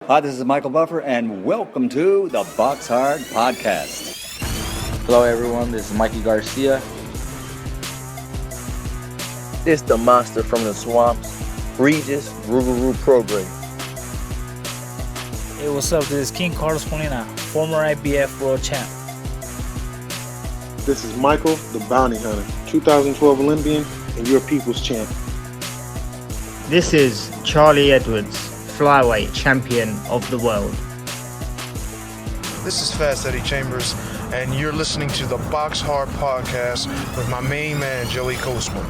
Hi, this is Michael Buffer, and welcome to the BoxHard Podcast. Hello, everyone. This is Mikey Garcia. It's the monster from the swamps, Regis Rougarou Prograis. Hey, what's up? This is King Carlos Molina, former IBF world champ. This is Michael, the Bounty Hunter, 2012 Olympian and your people's champ. This is Charlie Edwards, flyweight champion of the world. This is Fast Eddie Chambers, and you're listening to the BoxHard Podcast with my main man, Joey Coastman.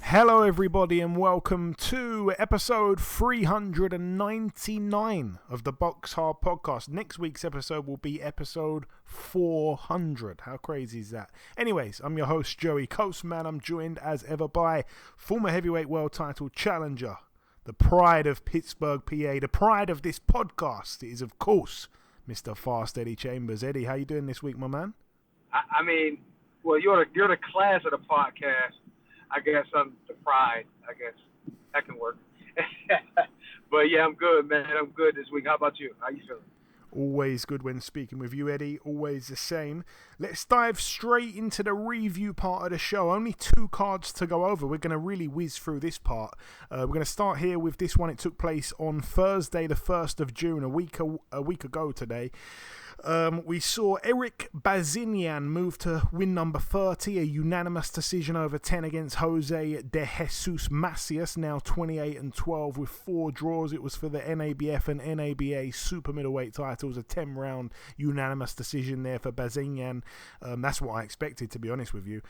Hello, everybody, and welcome to episode 399 of the BoxHard Podcast. Next week's episode will be episode 400. How crazy is that? Anyways, I'm your host, Joey Coastman. I'm joined as ever by former heavyweight world title challenger, the pride of Pittsburgh, PA, the pride of this podcast. It is, of course, Mr. Fast Eddie Chambers. Eddie, how you doing this week, my man? I mean, well, you're the class of the podcast. I guess I'm the pride. I guess that can work. But yeah, I'm good, man. I'm good this week. How about you? How you feeling? Always good when speaking with you, Eddie. Always the same. Let's dive straight into the review part of the show. Only 2 cards to go over. We're going to really whiz through this part. We're going to start here with this one. It took place on Thursday, the 1st of June, a week ago today. We saw Eric Bazinian move to win number 30, a unanimous decision over 10 against Jose de Jesus Macias, now 28-12 with 4 draws. It was for the NABF and NABA super middleweight titles, a 10-round unanimous decision there for Bazinian. That's what I expected, to be honest with you.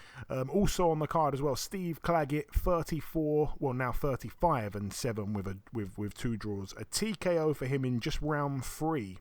Also on the card as well, Steve Claggett, 34, well now 35-7 with 2 draws. A TKO for him in just round 3.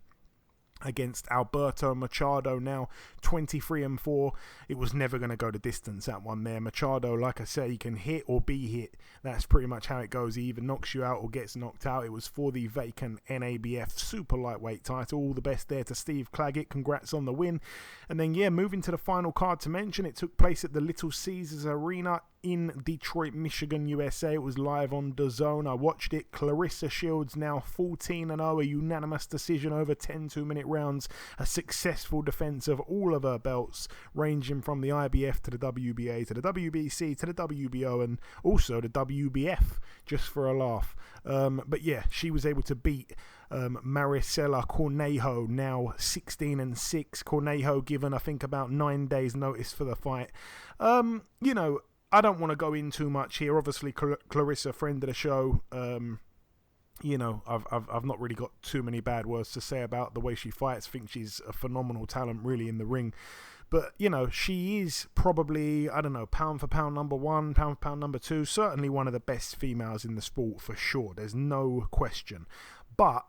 Against Alberto Machado, now 23-4. It was never going to go the distance, that one there. Machado, like I say, he can hit or be hit. That's pretty much how it goes. He either knocks you out or gets knocked out. It was for the vacant NABF super lightweight title. All the best there to Steve Claggett. Congrats on the win. And then, yeah, moving to the final card to mention, it took place at the Little Caesars Arena in Detroit, Michigan, USA. It was live on DAZN. I watched it. Clarissa Shields now 14-0, a unanimous decision over 10 2-minute rounds, a successful defense of all of her belts, ranging from the IBF to the WBA to the WBC to the WBO and also the WBF, just for a laugh. But yeah, she was able to beat Maricela Cornejo, now 16-6. Cornejo given, I think, about 9 days notice for the fight. You know, I don't want to go in too much here. Obviously, Clarissa, friend of the show. You know, I've not really got too many bad words to say about the way she fights. I think she's a phenomenal talent, really, in the ring. But, you know, she is probably, I don't know, pound for pound number 1, pound for pound number 2. Certainly one of the best females in the sport, for sure. There's no question. But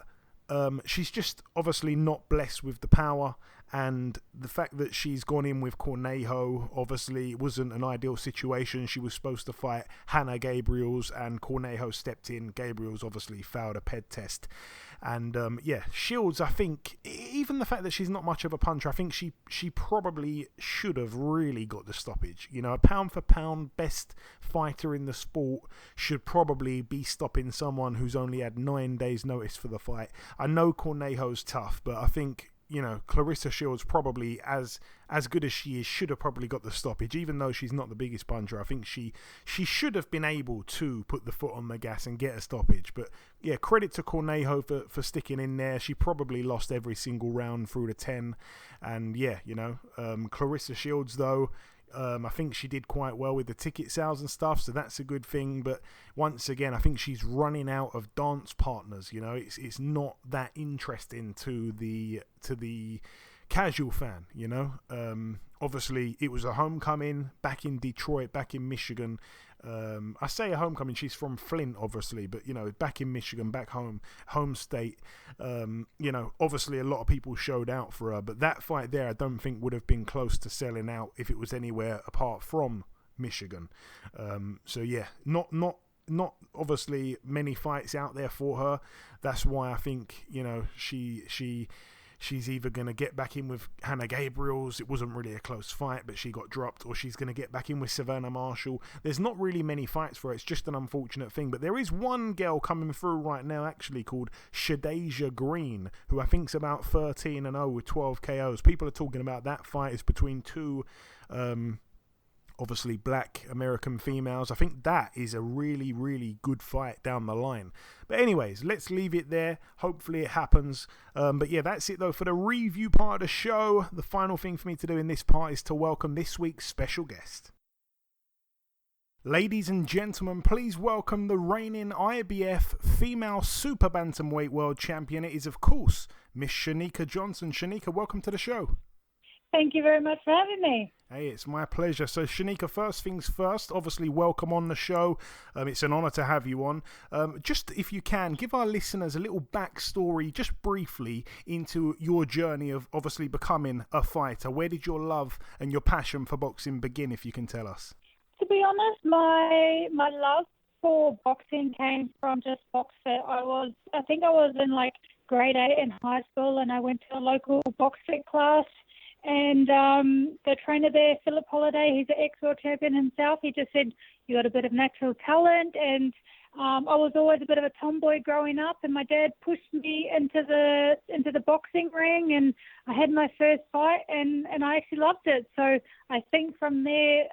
she's just obviously not blessed with the power. And the fact that she's gone in with Cornejo, obviously it wasn't an ideal situation. She was supposed to fight Hannah Gabriels, and Cornejo stepped in. Gabriels obviously failed a ped test. And yeah, Shields, I think, even the fact that she's not much of a puncher, I think she probably should have really got the stoppage. You know, a pound for pound best fighter in the sport should probably be stopping someone who's only had 9 days notice for the fight. I know Cornejo's tough, but I think, you know, Clarissa Shields probably, as good as she is, should have probably got the stoppage. Even though she's not the biggest puncher, I think she should have been able to put the foot on the gas and get a stoppage. But yeah, credit to Cornejo for sticking in there. She probably lost every single round through the 10. And yeah, you know, Clarissa Shields, though, I think she did quite well with the ticket sales and stuff, so that's a good thing. But once again, I think she's running out of dance partners. You know, it's not that interesting to the casual fan. You know, obviously it was a homecoming back in Detroit, back in Michigan. I say a homecoming, she's from Flint, obviously, but, you know, back in Michigan, back home state. You know, obviously a lot of people showed out for her, but that fight there I don't think would have been close to selling out if it was anywhere apart from Michigan. So yeah, not obviously many fights out there for her. That's why I think, you know, she she's either going to get back in with Hannah Gabriels. It wasn't really a close fight, but she got dropped. Or she's going to get back in with Savannah Marshall. There's not really many fights for her. It's just an unfortunate thing. But there is one girl coming through right now, actually, called Shadeja Green, who I think's about 13-0 with 12 KOs. People are talking about that fight is between two obviously black American females. I think that is a really, really good fight down the line. But anyways, let's leave it there. Hopefully it happens. But yeah, that's it though for the review part of the show. The final thing for me to do in this part is to welcome this week's special guest. Ladies and gentlemen, please welcome the reigning IBF Female Super-Bantamweight World Champion. It is, of course, Miss Cherneka Johnson. Cherneka, welcome to the show. Thank you very much for having me. Hey, it's my pleasure. So, Cherneka, first things first, obviously welcome on the show. It's an honour to have you on. Just, if you can, give our listeners a little backstory, just briefly, into your journey of obviously becoming a fighter. Where did your love and your passion for boxing begin, if you can tell us? To be honest, my love for boxing came from just BoxFit. I think I was in like grade 8 in high school, and I went to a local BoxFit class. And the trainer there, Philip Holiday, he's an ex-world champion himself. He just said, you got a bit of natural talent. And I was always a bit of a tomboy growing up, and my dad pushed me into the boxing ring, and I had my first fight, and I actually loved it. So I think from there,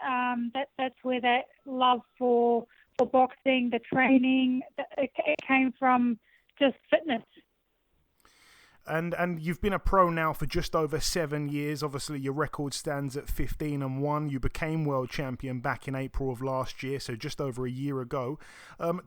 that's where that love for boxing, the training, it came from just fitness. And you've been a pro now for just over 7 years. Obviously, your record stands at 15-1. You became world champion back in April of last year, so just over a year ago.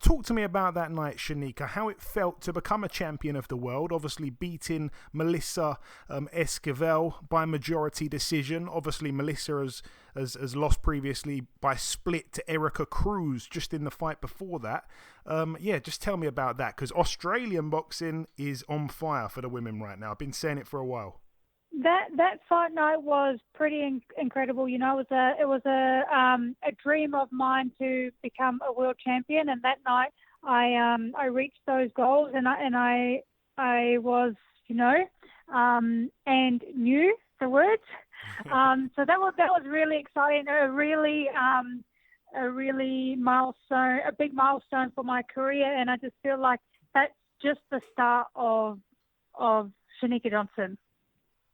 Talk to me about that night, Cherneka, how it felt to become a champion of the world, obviously beating Melissa Esquivel by majority decision. Obviously, Melissa has lost previously by split to Erica Cruz just in the fight before that. Yeah, just tell me about that, because Australian boxing is on fire for the women right now. I've been saying it for a while. That fight night was pretty incredible. You know, it was a dream of mine to become a world champion, and that night I reached those goals, and I was, you know, and knew the words. So that was really exciting. A big milestone for my career, and I just feel like that's just the start of Cherneka Johnson.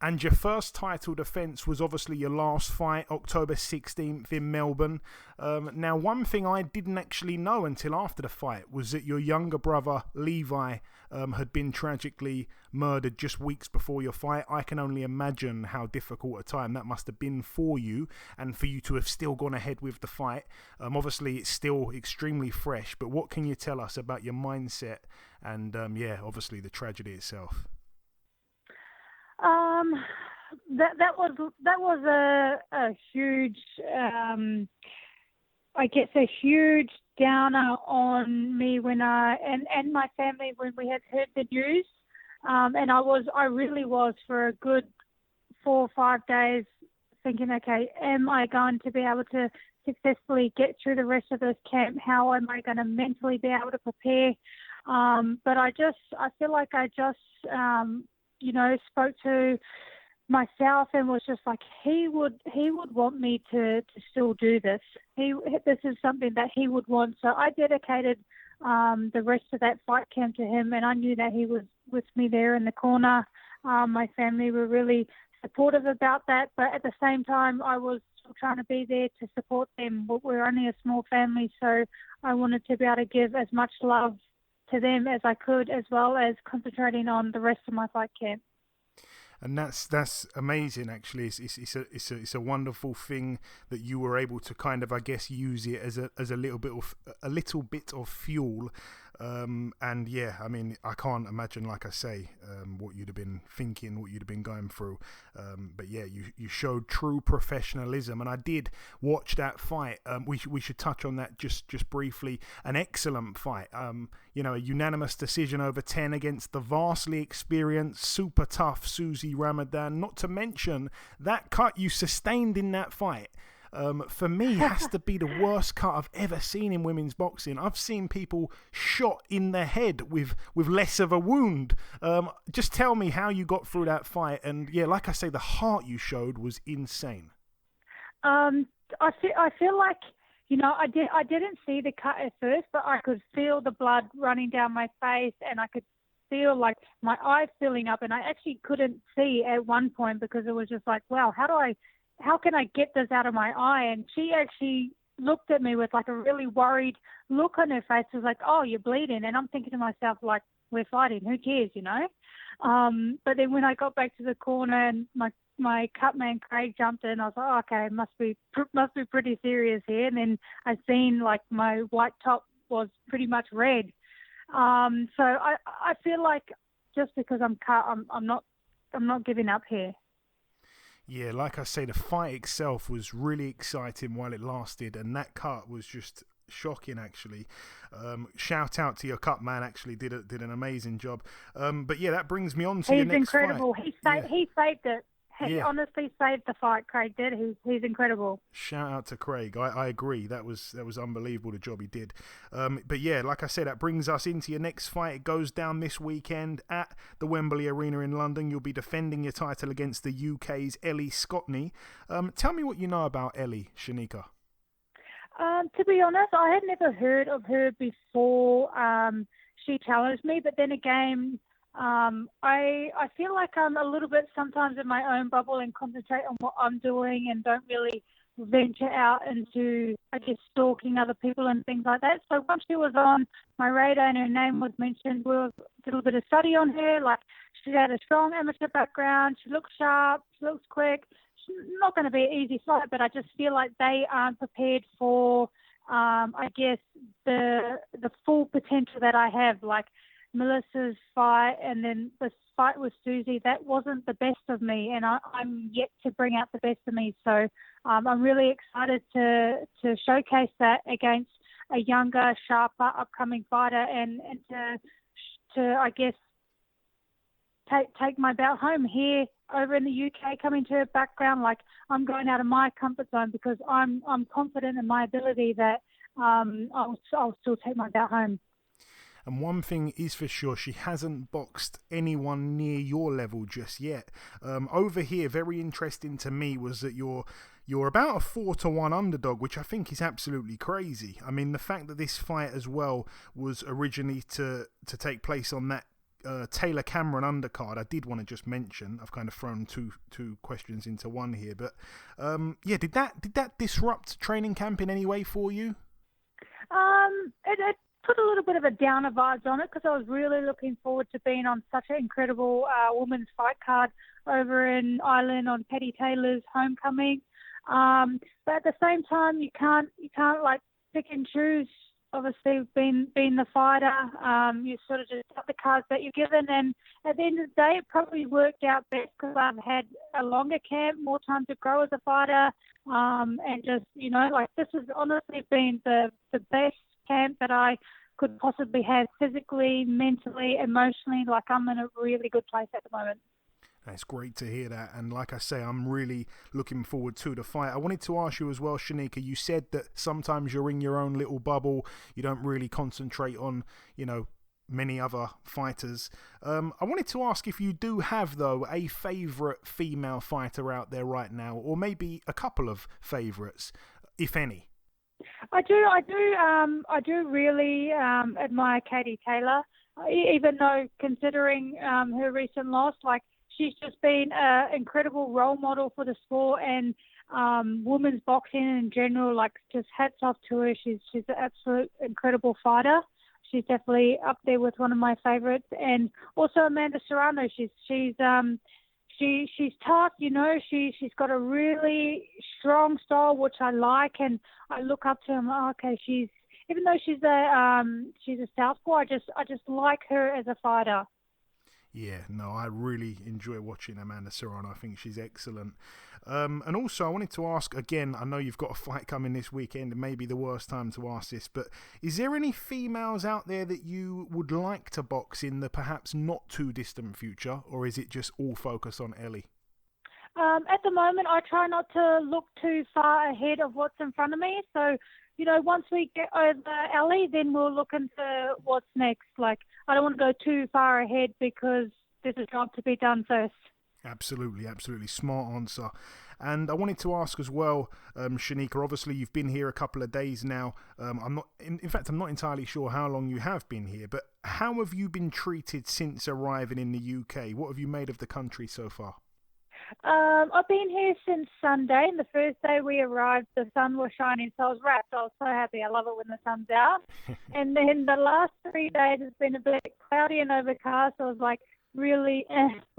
And your first title defence was obviously your last fight, October 16th in Melbourne. Now, one thing I didn't actually know until after the fight was that your younger brother, Levi, had been tragically murdered just weeks before your fight. I can only imagine how difficult a time that must have been for you, and for you to have still gone ahead with the fight. Obviously, it's still extremely fresh, but what can you tell us about your mindset and, obviously the tragedy itself? That was a huge, I guess, a huge downer on me when and my family when we had heard the news, and I really was for a good 4 or 5 days thinking, okay, am I going to be able to successfully get through the rest of this camp? How am I going to mentally be able to prepare? But I feel like I just spoke to myself and was just like, he would want me to still do this. This is something that he would want. So I dedicated the rest of that fight camp to him, and I knew that he was with me there in the corner. My family were really supportive about that, but at the same time, I was trying to be there to support them. We're only a small family, so I wanted to be able to give as much love to them as I could, as well as concentrating on the rest of my fight camp. And that's amazing. Actually, it's a wonderful thing that you were able to kind of, I guess, use it as a little bit of fuel. And yeah, I mean, I can't imagine, like I say, what you'd have been thinking, what you'd have been going through. But yeah, you showed true professionalism, and I did watch that fight. We should touch on that just briefly. An excellent fight. A unanimous decision over 10 against the vastly experienced, super tough Susie Ramadan. Not to mention that cut you sustained in that fight. for me, has to be the worst cut I've ever seen in women's boxing. I've seen people shot in the head with less of a wound. Just tell me how you got through that fight. And yeah, like I say, the heart you showed was insane. I feel like, you know, I didn't see the cut at first, but I could feel the blood running down my face, and I could feel like my eyes filling up, and I actually couldn't see at one point because it was just like, wow, how can I get this out of my eye? And she actually looked at me with like a really worried look on her face. It was like, oh, you're bleeding. And I'm thinking to myself, like, we're fighting, who cares, you know? But then when I got back to the corner and my cut man Craig jumped in, I was like, oh, okay, must be pretty serious here. And then I seen like my white top was pretty much red. So I feel like just because I'm cut, I'm not giving up here. Yeah, like I say, the fight itself was really exciting while it lasted, and that cut was just shocking, actually. Shout out to your cut man, actually did an amazing job. But yeah, that brings me on to your next incredible. fight. He saved it. He honestly saved the fight. Craig did. He's incredible. Shout out to Craig. I agree. That was unbelievable, the job he did. But yeah, like I said, that brings us into your next fight. It goes down this weekend at the Wembley Arena in London. You'll be defending your title against the UK's Ellie Scotney. Tell me what you know about Ellie, Cherneka. To be honest, I had never heard of her before she challenged me, but then again, I feel like I'm a little bit sometimes in my own bubble and concentrate on what I'm doing and don't really venture out into, I guess, stalking other people and things like that. So once she was on my radar and her name was mentioned, we did a little bit of study on her. Like, she had a strong amateur background. She looks sharp. She looks quick. She's not going to be an easy fight, but I just feel like they aren't prepared for, I guess, the full potential that I have. Like, Melissa's fight and then the fight with Susie, that wasn't the best of me, and I'm yet to bring out the best of me. So I'm really excited to showcase that against a younger, sharper, upcoming fighter, and to I guess take my belt home here over in the UK. Coming to a background, like, I'm going out of my comfort zone because I'm confident in my ability that I'll still take my belt home. And one thing is for sure, she hasn't boxed anyone near your level just yet. Over here, very interesting to me was that you're about a 4-1 underdog, which I think is absolutely crazy. I mean, the fact that this fight as well was originally to take place on that Taylor Cameron undercard, I did want to just mention. I've kind of thrown two questions into one here, but yeah, did that disrupt training camp in any way for you? It put a little bit of a downer vibes on it because I was really looking forward to being on such an incredible women's fight card over in Ireland on Patty Taylor's homecoming. But at the same time, you can't like pick and choose. Obviously, being the fighter, you sort of just got the cards that you're given, and at the end of the day, it probably worked out best because I've had a longer camp, more time to grow as a fighter, and just, you know, like, this has honestly been the best camp that I could possibly have, physically, mentally, emotionally. Like, I'm in a really good place at the moment. It's great to hear that, and like I say, I'm really looking forward to the fight. I wanted to ask you as well, Cherneka, you said that sometimes you're in your own little bubble, you don't really concentrate on, you know, many other fighters. I wanted to ask if you do have, though, a favourite female fighter out there right now, or maybe a couple of favourites, if any. I do really admire Katie Taylor, even though considering her recent loss, like, she's just been an incredible role model for the sport and women's boxing in general. Like, just hats off to her. She's an absolute incredible fighter. She's definitely up there with one of my favorites. And also Amanda Serrano. She's tough, you know. She's got a really strong style, which I like, and I look up to her. Oh, okay, even though she's a southpaw, I just like her as a fighter. Yeah, no, I really enjoy watching Amanda Serrano. I think she's excellent. And also, I wanted to ask, again, I know you've got a fight coming this weekend, and maybe the worst time to ask this, but is there any females out there that you would like to box in the perhaps not too distant future, or is it just all focus on Ellie? At the moment, I try not to look too far ahead of what's in front of me. So, once we get over Ellie, then we'll look into what's next. Like, I don't want to go too far ahead because there's a job to be done first. Absolutely, absolutely. Smart answer. And I wanted to ask as well, Cherneka, obviously you've been here a couple of days now. I'm not entirely sure how long you have been here, but how have you been treated since arriving in the UK? What have you made of the country so far? I've been here since Sunday, and the first day we arrived, the sun was shining, so I was wrapped. I was so happy. I love it when the sun's out. And then the last 3 days has been a bit cloudy and overcast, so I was like really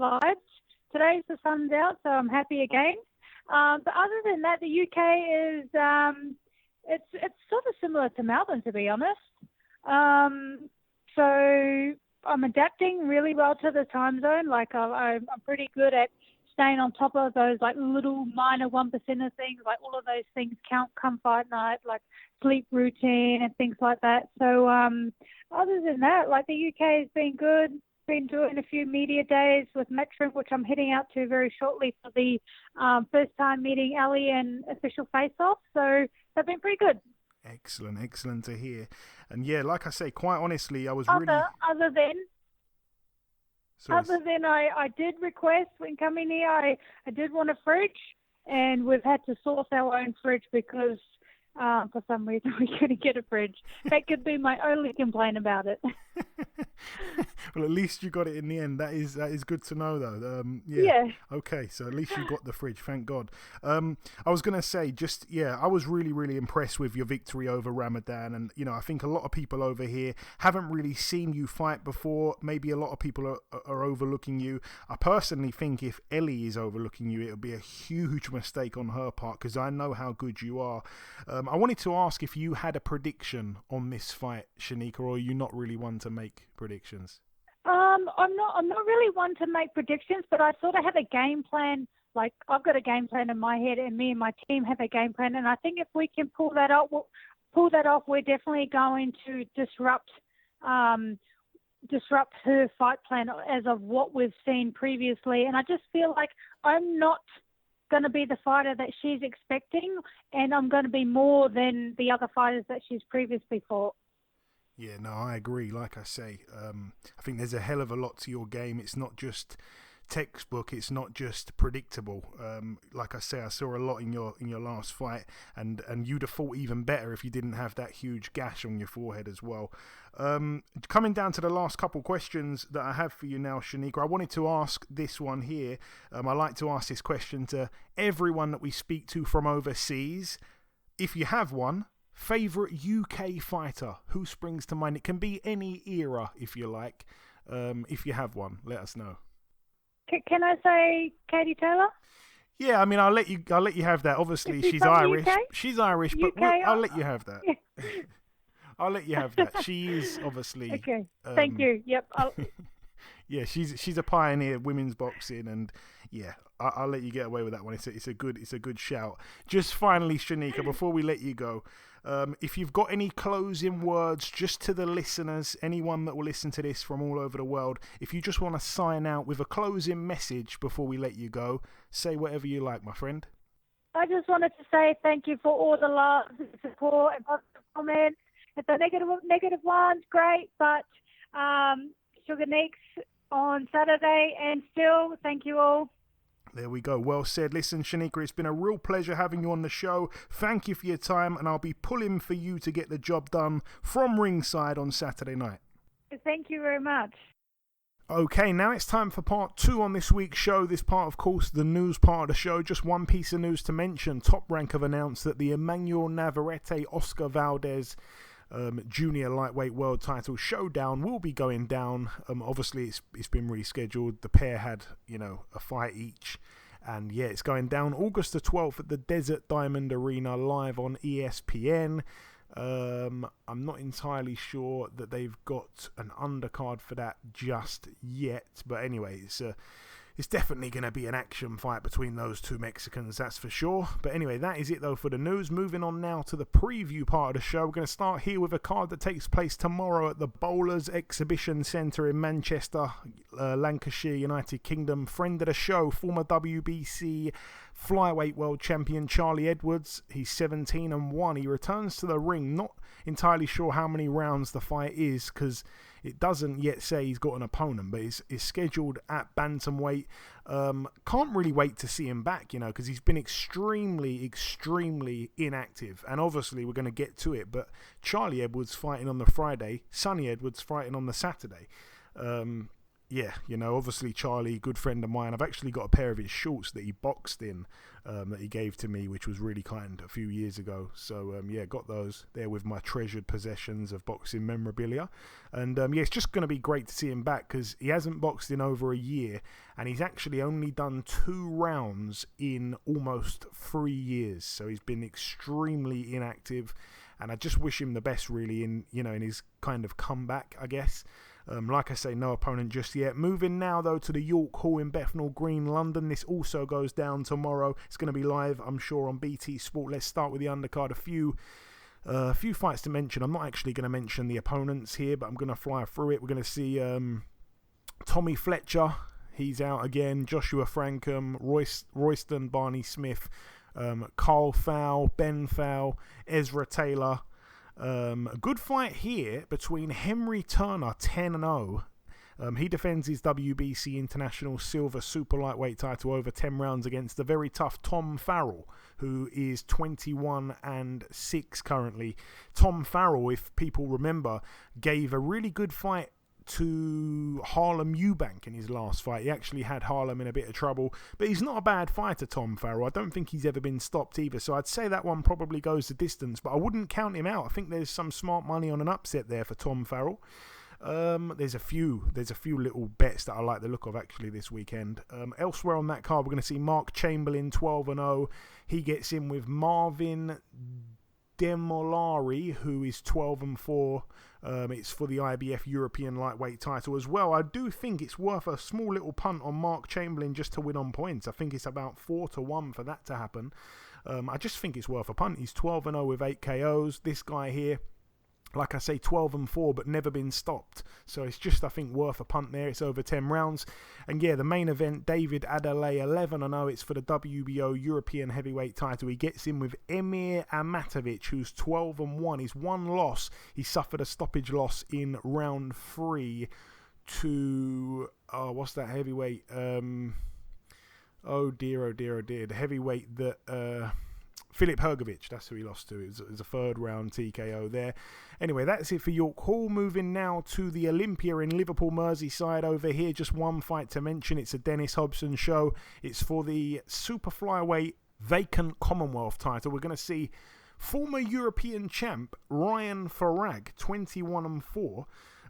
vibes. Today's the sun's out, so I'm happy again. But other than that, the UK is it's sort of similar to Melbourne, to be honest. So I'm adapting really well to the time zone. Like I'm pretty good at staying on top of those like little minor 1% of things, like all of those things count come fight night, like sleep routine and things like that. So other than that, like the UK has been good. Been doing a few media days with Metro, which I'm heading out to very shortly for the first time meeting Ellie and official face-off. So they've been pretty good. Excellent to hear. And yeah, like I say, quite honestly, I was Other than I did request when coming here, I did want a fridge, and we've had to source our own fridge because for some reason we couldn't get a fridge. That could be my only complaint about it. Well, at least you got it in the end. That is good to know, though. Yeah. Okay, so at least you got the fridge. Thank God. I was gonna say, I was really impressed with your victory over Ramadan, and I think a lot of people over here haven't really seen you fight before. Maybe a lot of people are overlooking you. I personally think if Ellie is overlooking you, it'll be a huge mistake on her part because I know how good you are. I wanted to ask if you had a prediction on this fight, Cherneka, or are you not really one to make predictions? I'm not really one to make predictions, but I sort of have a game plan. Like I've got a game plan in my head, and me and my team have a game plan. And I think if we can pull that off, we're definitely going to disrupt her fight plan as of what we've seen previously. And I just feel like I'm not going to be the fighter that she's expecting, and I'm going to be more than the other fighters that she's previously fought. Yeah, no, I agree. Like I say, I think there's a hell of a lot to your game. It's not just textbook. It's not just predictable. Like I say, I saw a lot in your last fight, and you'd have fought even better if you didn't have that huge gash on your forehead as well. Coming down to the last couple questions that I have for you now, Cherneka, I wanted to ask this one here. I like to ask this question to everyone that we speak to from overseas. If you have one, favourite UK fighter, who springs to mind? It can be any era, if you like. If you have one, let us know. Can I say Katie Taylor? Yeah, I mean, I'll let you have that. Obviously, she's Irish. She's Irish, but I'll let you have that. I'll let you have that. She is obviously. Okay. Thank you. Yep. Yeah, she's a pioneer of women's boxing, and yeah, I'll let you get away with that one. It's a good shout. Just finally, Cherneka, before we let you go, if you've got any closing words just to the listeners, anyone that will listen to this from all over the world, if you just want to sign out with a closing message before we let you go, say whatever you like, my friend. I just wanted to say thank you for all the love and support and positive comments. If the negative ones, great, but Sugar Neeks on Saturday, and still, thank you all. There we go. Well said. Listen, Cherneka, it's been a real pleasure having you on the show. Thank you for your time, and I'll be pulling for you to get the job done from ringside on Saturday night. Thank you very much. Okay, now it's time for part 2 on this week's show. This part, of course, the news part of the show. Just one piece of news to mention. Top Rank have announced that the Emmanuel Navarrete Oscar Valdez junior lightweight world title showdown will be going down. Obviously it's been rescheduled. The pair had a fight each, and yeah, it's going down August the 12th at the Desert Diamond Arena, live on ESPN. I'm not entirely sure that they've got an undercard for that just yet, but anyway, it's definitely going to be an action fight between those two Mexicans, that's for sure. But anyway, that is it though for the news. Moving on now to the preview part of the show. We're going to start here with a card that takes place tomorrow at the Bowlers Exhibition Centre in Manchester, Lancashire, United Kingdom. Friend of the show, former WBC flyweight world champion Charlie Edwards. He's 17-1. He returns to the ring. Not entirely sure how many rounds the fight is because it doesn't yet say he's got an opponent, but it's scheduled at bantamweight. Can't really wait to see him back, because he's been extremely inactive. And obviously we're going to get to it, but Charlie Edwards fighting on the Friday, Sonny Edwards fighting on the Saturday. Obviously Charlie, good friend of mine. I've actually got a pair of his shorts that he boxed in that he gave to me, which was really kind a few years ago. So, got those there with my treasured possessions of boxing memorabilia. And, it's just going to be great to see him back because he hasn't boxed in over a year and he's actually only done 2 rounds in almost 3 years. So he's been extremely inactive and I just wish him the best really in his kind of comeback, I guess. Like I say, no opponent just yet. Moving now, though, to the York Hall in Bethnal Green, London. This also goes down tomorrow. It's going to be live, I'm sure, on BT Sport. Let's start with the undercard. A few fights to mention. I'm not actually going to mention the opponents here, but I'm going to fly through it. We're going to see Tommy Fletcher. He's out again. Joshua Frankham, Royston Barney Smith, Carl Fowl, Ben Fowl, Ezra Taylor. A good fight here between Henry Turner, 10-0. He defends his WBC International Silver Super Lightweight title over 10 rounds against the very tough Tom Farrell, who is 21-6 currently. Tom Farrell, if people remember, gave a really good fight to Harlem Eubank in his last fight. He actually had Harlem in a bit of trouble, but he's not a bad fighter, Tom Farrell. I don't think he's ever been stopped either, so I'd say that one probably goes the distance, but I wouldn't count him out. I think there's some smart money on an upset there for Tom Farrell. There's a few little bets that I like the look of actually this weekend. Elsewhere on that card, we're going to see Mark Chamberlain, 12-0. He gets in with Marvin Demolari, who is 12-4. It's for the IBF European lightweight title as well. I do think it's worth a small little punt on Mark Chamberlain just to win on points. I think it's about 4-1 for that to happen. I just think it's worth a punt. He's 12-0 with 8 KOs. This guy here, like I say, 12-4, but never been stopped. So it's just, I think, worth a punt there. It's over 10 rounds. And yeah, the main event, David Adelaide, 11-0. It's for the WBO European heavyweight title. He gets in with Emir Amatovic, who's 12-1. His one loss, he suffered a stoppage loss in round 3 to, what's that heavyweight? Oh dear. The heavyweight that... Filip Hrgovic, that's who he lost to. It was a 3rd round TKO there. Anyway, that's it for York Hall. Moving now to the Olympia in Liverpool, Merseyside over here. Just one fight to mention. It's a Dennis Hobson show. It's for the super flyweight vacant Commonwealth title. We're going to see former European champ Ryan Farag, 21-4.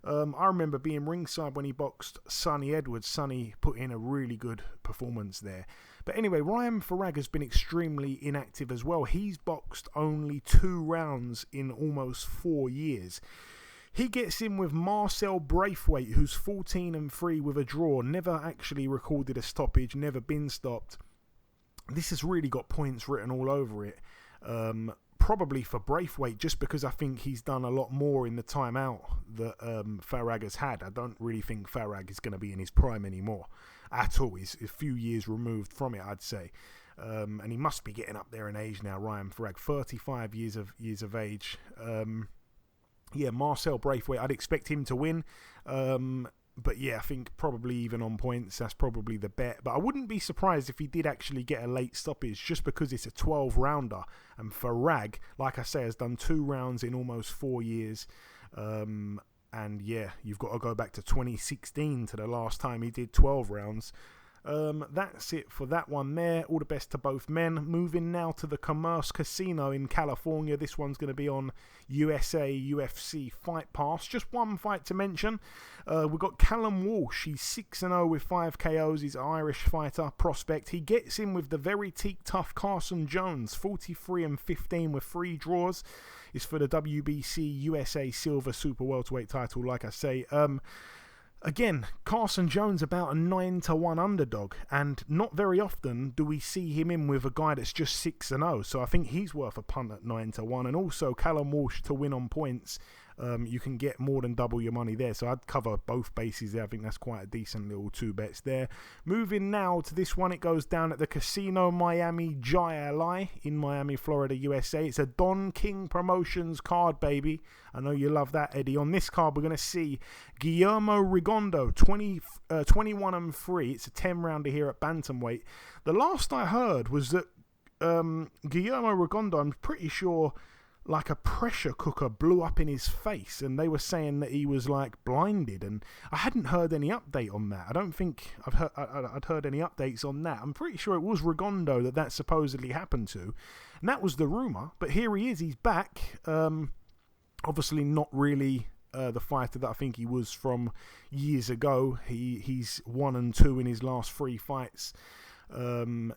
I remember being ringside when he boxed Sonny Edwards. Sonny put in a really good performance there. But anyway, Ryan Farag has been extremely inactive as well. He's boxed only 2 rounds in almost 4 years. He gets in with Marcel Braithwaite, who's 14-3 with a draw. Never actually recorded a stoppage, never been stopped. This has really got points written all over it. Probably for Braithwaite, just because I think he's done a lot more in the timeout that Farag has had. I don't really think Farag is going to be in his prime anymore at all. He's a few years removed from it, I'd say. And he must be getting up there in age now, Ryan Farag, 35 years of age. Marcel Braithwaite, I'd expect him to win. But yeah, I think probably even on points, that's probably the bet. But I wouldn't be surprised if he did actually get a late stoppage, just because it's a 12-rounder. And Farag, like I say, has done 2 rounds in almost 4 years. And yeah, you've got to go back to 2016 to the last time he did 12 rounds. That's it for that one there. All the best to both men. Moving now to the Commerce Casino in California. This one's going to be on USA UFC Fight Pass. Just one fight to mention. We've got Callum Walsh. He's 6-0 with 5 KOs. He's an Irish fighter prospect. He gets in with the very tough Carson Jones, 43-15 with 3 draws. It's for the WBC USA Silver Super Welterweight title, like I say. Again, Carson Jones about a 9-1 underdog, and not very often do we see him in with a guy that's just 6-0. So I think he's worth a punt at 9-1, and also Callum Walsh to win on points. You can get more than double your money there. So I'd cover both bases there. I think that's quite a decent little 2 bets there. Moving now to this one, it goes down at the Casino Miami Jai in Miami, Florida, USA. It's a Don King Promotions card, baby. I know you love that, Eddie. On this card, we're going to see Guillermo Rigondeaux, 21-3. It's a 10-rounder here at bantamweight. The last I heard was that Guillermo Rigondeaux, I'm pretty sure, like a pressure cooker blew up in his face, and they were saying that he was like blinded, and I hadn't heard any update on that. I don't think I'd heard any updates on that. I'm pretty sure it was Rigondeaux that supposedly happened to, and that was the rumour. But here he is, he's back. Obviously not really the fighter that I think he was from years ago. He's 1-2 in his last 3 fights. His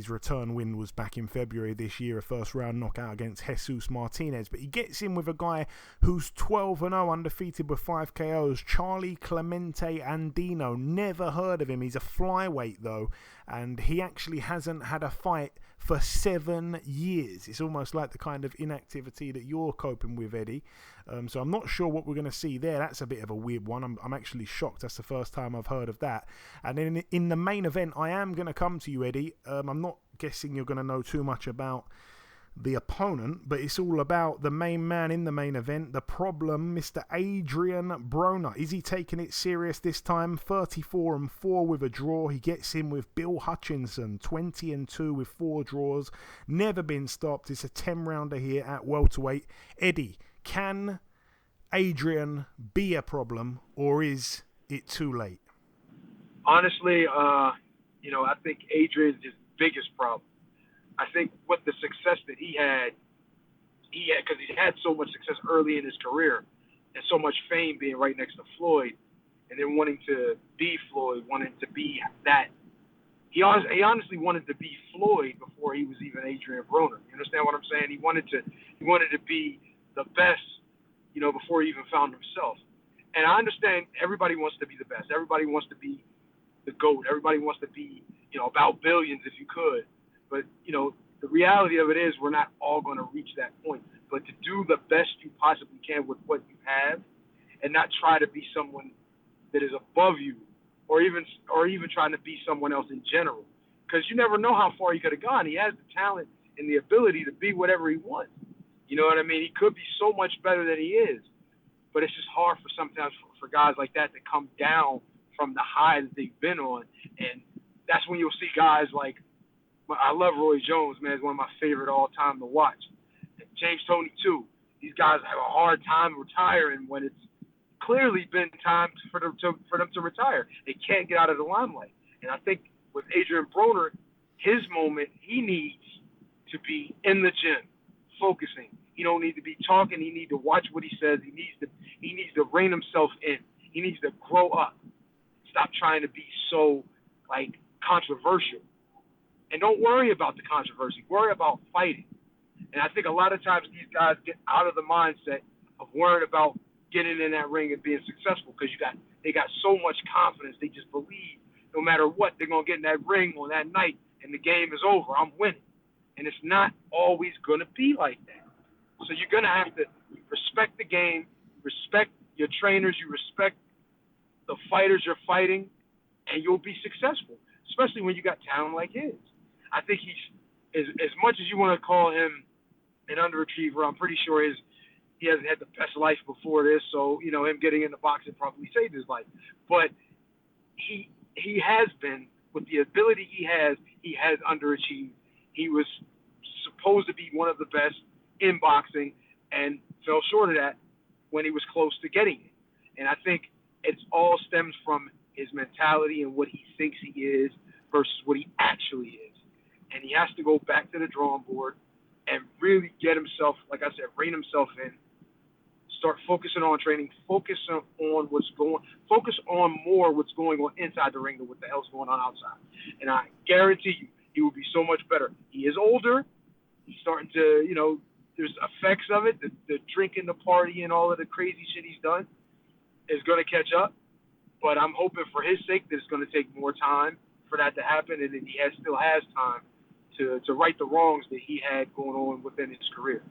return win was back in February this year, a first round knockout against Jesus Martinez. But he gets in with a guy who's 12-0, undefeated with 5 KOs, Charlie Clemente Andino. Never heard of him. He's a flyweight though, and he actually hasn't had a fight for 7 years. It's almost like the kind of inactivity that you're coping with, Eddie. So I'm not sure what we're going to see there. That's a bit of a weird one. I'm actually shocked. That's the first time I've heard of that. And then in the main event, I am going to come to you, Eddie. I'm not guessing you're going to know too much about the opponent, but it's all about the main man in the main event, the problem, Mr. Adrian Broner. Is he taking it serious this time? 34-4 with a draw. He gets in with Bill Hutchinson, 20-2 with 4 draws. Never been stopped. It's a 10-rounder here at welterweight. Eddie, can Adrian be a problem, or is it too late? Honestly, I think Adrian's his biggest problem. I think with the success that he had, because he had so much success early in his career and so much fame being right next to Floyd, and then wanting to be Floyd, wanting to be that. He honestly wanted to be Floyd before he was even Adrian Broner. You understand what I'm saying? He wanted to be the best, before he even found himself. And I understand everybody wants to be the best. Everybody wants to be the GOAT. Everybody wants to be, about billions if you could. But, the reality of it is we're not all going to reach that point. But to do the best you possibly can with what you have and not try to be someone that is above you or even trying to be someone else in general. Because you never know how far he could have gone. He has the talent and the ability to be whatever he wants. You know what I mean? He could be so much better than he is. But it's just hard for guys like that to come down from the high that they've been on. And that's when you'll see guys like, I love Roy Jones, man. He's one of my favorite all time to watch. James Toney, too. These guys have a hard time retiring when it's clearly been time for them to retire. They can't get out of the limelight. And I think with Adrian Broner, his moment, he needs to be in the gym, focusing. He don't need to be talking. He needs to watch what he says. He needs to rein himself in. He needs to grow up. Stop trying to be so, controversial. And don't worry about the controversy. Worry about fighting. And I think a lot of times these guys get out of the mindset of worrying about getting in that ring and being successful because they got so much confidence. They just believe no matter what, they're going to get in that ring on that night and the game is over. I'm winning. And it's not always going to be like that. So you're going to have to respect the game, respect your trainers, you respect the fighters you're fighting, and you'll be successful, especially when you got talent like his. I think he's, as much as you want to call him an underachiever, I'm pretty sure he hasn't had the best life before this, so, him getting into boxing probably saved his life. But he has been, with the ability he has underachieved. He was supposed to be one of the best in boxing and fell short of that when he was close to getting it. And I think it all stems from his mentality and what he thinks he is versus what he actually is. And he has to go back to the drawing board and really get himself, like I said, rein himself in, start focusing on training, focus on more what's going on inside the ring than what the hell's going on outside. And I guarantee you, he will be so much better. He is older. He's starting to, there's effects of it, the drinking, the party, and all of the crazy shit he's done. is going to catch up, but I'm hoping for his sake that it's going to take more time for that to happen, and that he still has time to right the wrongs that he had going on within his career.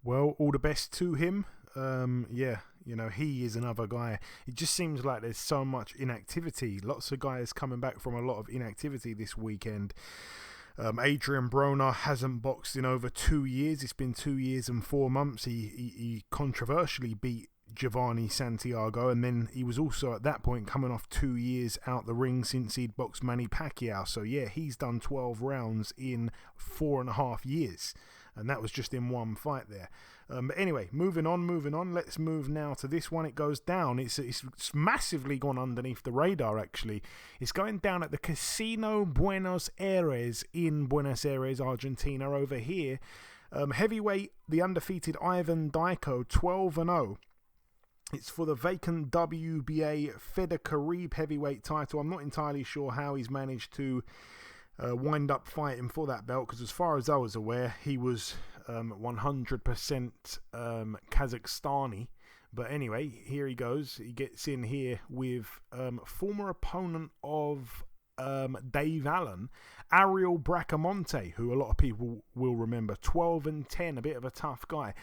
Well, all the best to him. Yeah, you know, he is another guy. It just seems like there's so much inactivity. Lots of guys coming back from a lot of inactivity this weekend. Adrian Broner hasn't boxed in over 2 years. It's been 2 years and 4 months. He controversially beat Giovanni Santiago, and then he was also at that point coming off 2 years out the ring since he'd boxed Manny Pacquiao. So yeah, he's done 12 rounds in 4.5 years, and that was just in one fight there. But anyway, moving on. Let's move now to this one. It goes down. It's massively gone underneath the radar, actually. It's going down at the Casino Buenos Aires in Buenos Aires, Argentina, over here. Heavyweight, the undefeated Ivan Dyko, 12-0. It's for the vacant WBA Federcarib heavyweight title. I'm not entirely sure how he's managed to wind up fighting for that belt, because as far as I was aware, he was 100% Kazakhstani. But anyway, here he goes. He gets in here with former opponent of Dave Allen, Ariel Bracamonte, who a lot of people will remember. 12-10, a bit of a tough guy.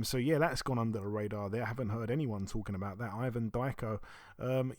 So yeah, that's gone under the radar there. I haven't heard anyone talking about that. Ivan Dyko,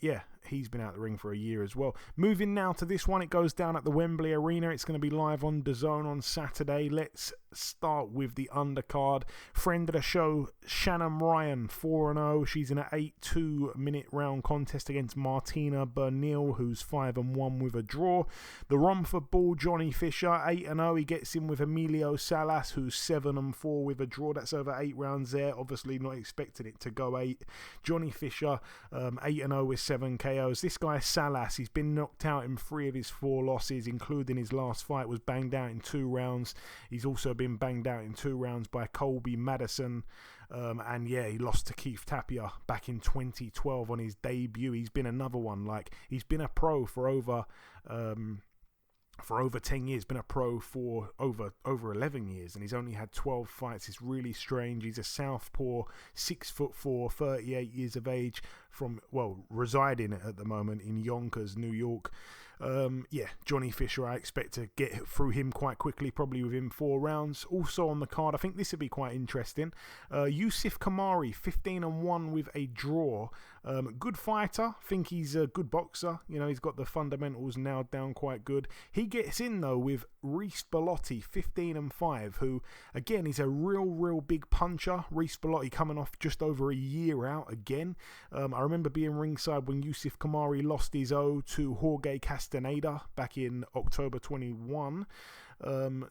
yeah, he's been out the ring for a year as well. Moving now to this one, it goes down at the Wembley Arena. It's going to be live on DAZN on Saturday. Let's start with the undercard. Friend of the show, Shannon Ryan, 4-0. She's in an 8-2 minute round contest against Martina Bernil, who's 5-1 with a draw. The Romford Bull, Johnny Fisher, 8-0. He gets in with Emilio Salas, who's 7-4 with a draw. That's over 8 rounds there. Obviously not expecting it to go 8. Johnny Fisher, 8-0 with 7 KOs. This guy Salas, he's been knocked out in 3 of his 4 losses, including his last fight was banged out in 2 rounds. He's also been banged out in 2 rounds by Colby Madison. And yeah, he lost to Keith Tapia back in 2012 on his debut. He's been another one. Like, he's been a pro for over 10 years, been a pro for over 11 years, and he's only had 12 fights. It's really strange. He's a southpaw, 6'4", 38 years of age, residing at the moment in Yonkers, New York. Yeah, Johnny Fisher, I expect to get through him quite quickly, probably within 4 rounds. Also on the card, I think this would be quite interesting. Yusuf Kamari, 15-1 with a draw. Good fighter. Think he's a good boxer. You know, he's got the fundamentals nailed down quite good. He gets in though with Reece Bellotti, 15-5, who again is a real big puncher. Reece Bellotti coming off just over a year out again. I remember being ringside when Yusuf Kamari lost his O to Jorge Castaneda back in October 21.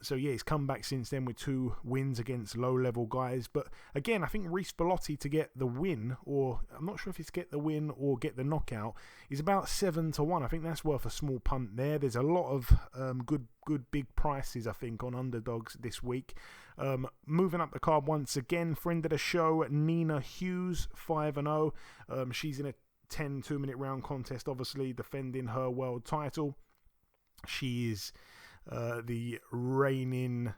So yeah, he's come back since then with 2 wins against low-level guys. But again, I think Reece Bellotti to get the win, or I'm not sure if it's get the win or get the knockout, is about 7-1. I think that's worth a small punt there. There's a lot of good big prices, I think, on underdogs this week. Moving up the card once again, friend of the show, Nina Hughes, 5-0. She's in a 10 2-minute round contest, obviously defending her world title. She is the reigning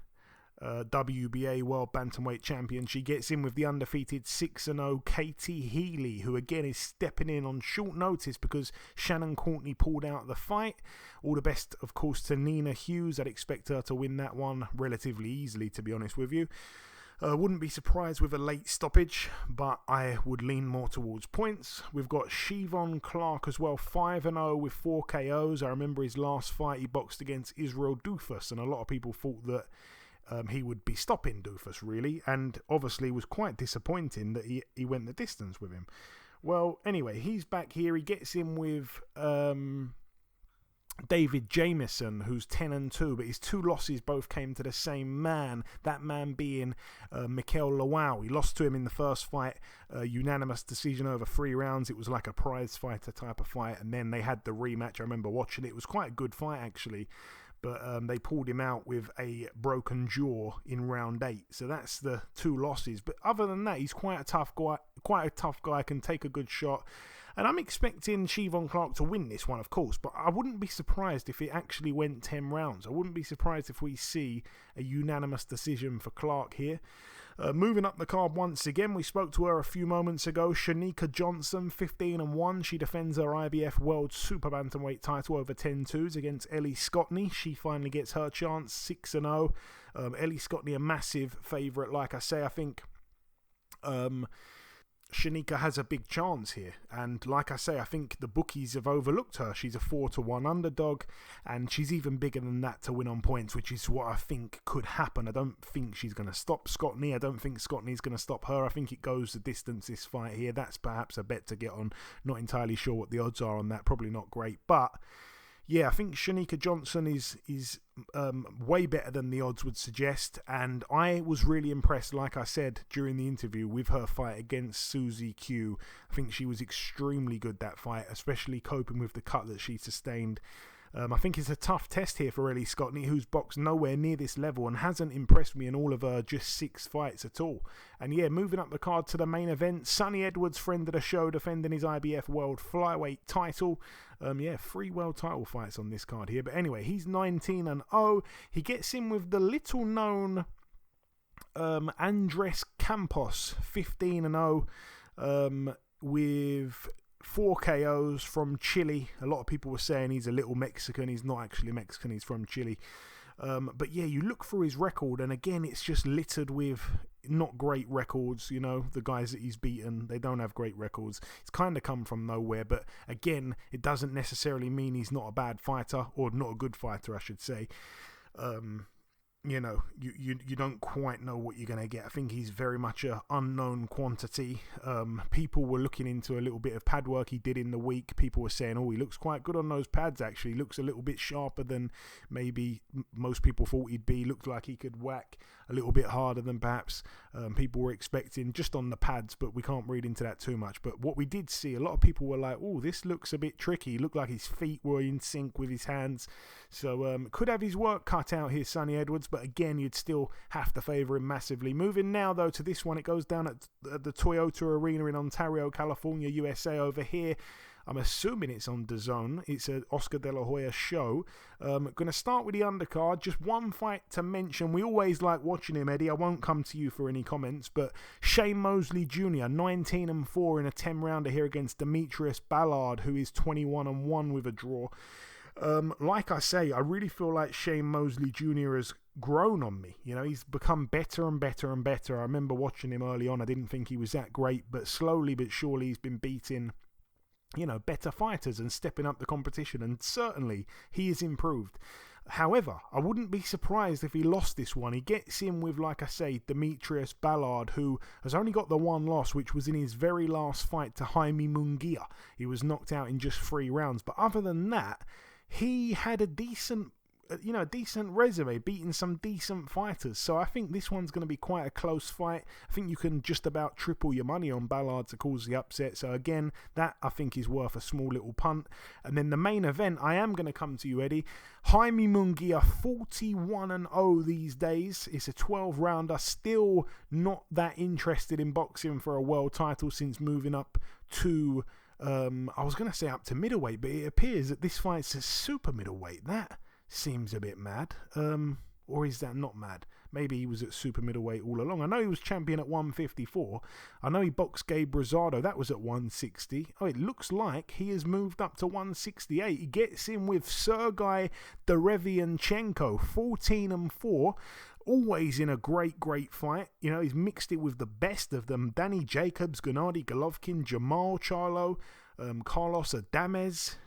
WBA World Bantamweight Champion. She gets in with the undefeated 6-0 Katie Healy, who again is stepping in on short notice because Shannon Courtney pulled out the fight. All the best, of course, to Nina Hughes. I'd expect her to win that one relatively easily, to be honest with you. Wouldn't be surprised with a late stoppage, but I would lean more towards points. We've got Siobhan Clark as well, 5-0 with 4 KOs. I remember his last fight, he boxed against Israel Doufus, and a lot of people thought that he would be stopping Doufus, really, and obviously was quite disappointing that he went the distance with him. Well, anyway, he's back here. He gets in with David Jamieson, who's 10-2, but his 2 losses both came to the same man, that man being Mikel Lawal. He lost to him in the first fight, unanimous decision over 3 rounds. It was like a prize fighter type of fight, and then they had the rematch. I remember watching it. It was quite a good fight, actually, but they pulled him out with a broken jaw in round 8. So that's the 2 losses. But other than that, he's quite a tough guy, can take a good shot. And I'm expecting Siobhan Clark to win this one, of course, but I wouldn't be surprised if it actually went 10 rounds. I wouldn't be surprised if we see a unanimous decision for Clark here. Moving up the card once again, we spoke to her a few moments ago. Cherneka Johnson, 15-1. She defends her IBF World Super-Bantamweight title over 10-2s against Ellie Scotney. She finally gets her chance, 6-0. Ellie Scotney, a massive favourite. Like I say, I think Cherneka has a big chance here, and like I say, I think the bookies have overlooked her. She's a 4-1 underdog, and she's even bigger than that to win on points, which is what I think could happen. I don't think she's going to stop Scotney. I don't think Scotney's going to stop her. I think it goes the distance, this fight here. That's perhaps a bet to get on. Not entirely sure what the odds are on that. Probably not great, but yeah, I think Cherneka Johnson is way better than the odds would suggest, and I was really impressed, like I said during the interview, with her fight against Susie Q. I think she was extremely good that fight, especially coping with the cut that she sustained. I think it's a tough test here for Ellie Scotney, who's boxed nowhere near this level and hasn't impressed me in all of her just 6 fights at all. And yeah, moving up the card to the main event, Sonny Edwards, friend of the show, defending his IBF World Flyweight title. 3 world title fights on this card here. But anyway, he's 19-0. He gets in with the little-known Andres Campos, 15-0, with 4 KOs from Chile. A lot of people were saying he's a little Mexican. He's not actually Mexican. He's from Chile. But yeah, you look through his record, and again, it's just littered with not great records. You know, the guys that he's beaten, they don't have great records. It's kind of come from nowhere, but again, it doesn't necessarily mean he's not a bad fighter, or not a good fighter, I should say. You know, you don't quite know what you're going to get. I think he's very much an unknown quantity. People were looking into a little bit of pad work he did in the week. People were saying, oh, he looks quite good on those pads, actually. He looks a little bit sharper than maybe most people thought he'd be. Looked like he could whack a little bit harder than perhaps people were expecting just on the pads, but we can't read into that too much. But what we did see, a lot of people were like, oh, this looks a bit tricky. He looked like his feet were in sync with his hands. So could have his work cut out here, Sonny Edwards, but again, you'd still have to favour him massively. Moving now, though, to this one. It goes down at the Toyota Arena in Ontario, California, USA. Over here, I'm assuming it's on DAZN. It's an Oscar De La Hoya show. Going to start with the undercard. Just one fight to mention. We always like watching him, Eddie. I won't come to you for any comments, but Shane Mosley Jr., 19-4 in a 10-rounder here against Demetrius Ballard, who is 21-1 with a draw. Like I say, I really feel like Shane Mosley Jr. has grown on me. You know, he's become better and better and better. I remember watching him early on. I didn't think he was that great, but slowly but surely he's been beating, you know, better fighters and stepping up the competition, and certainly he has improved. However, I wouldn't be surprised if he lost this one. He gets in with, like I say, Demetrius Ballard, who has only got the one loss, which was in his very last fight to Jaime Munguia. He was knocked out in just 3 rounds. But other than that, he had a decent resume, beating some decent fighters. So I think this one's going to be quite a close fight. I think you can just about triple your money on Ballard to cause the upset. So again, that I think is worth a small little punt. And then the main event, I am going to come to you, Eddie. Jaime Munguia, 41-0 these days. It's a 12-rounder. Still not that interested in boxing for a world title since moving up to I was going to say up to middleweight, but it appears that this fight's a super middleweight. That seems a bit mad. Or is that not mad? Maybe he was at super middleweight all along. I know he was champion at 154. I know he boxed Gabe Rosado. That was at 160. Oh, it looks like he has moved up to 168. He gets in with Sergei Derevianchenko, 14-4. Always in a great fight. You know, he's mixed it with the best of them. Danny Jacobs, Gennady Golovkin, Jamal Charlo, Carlos Adames,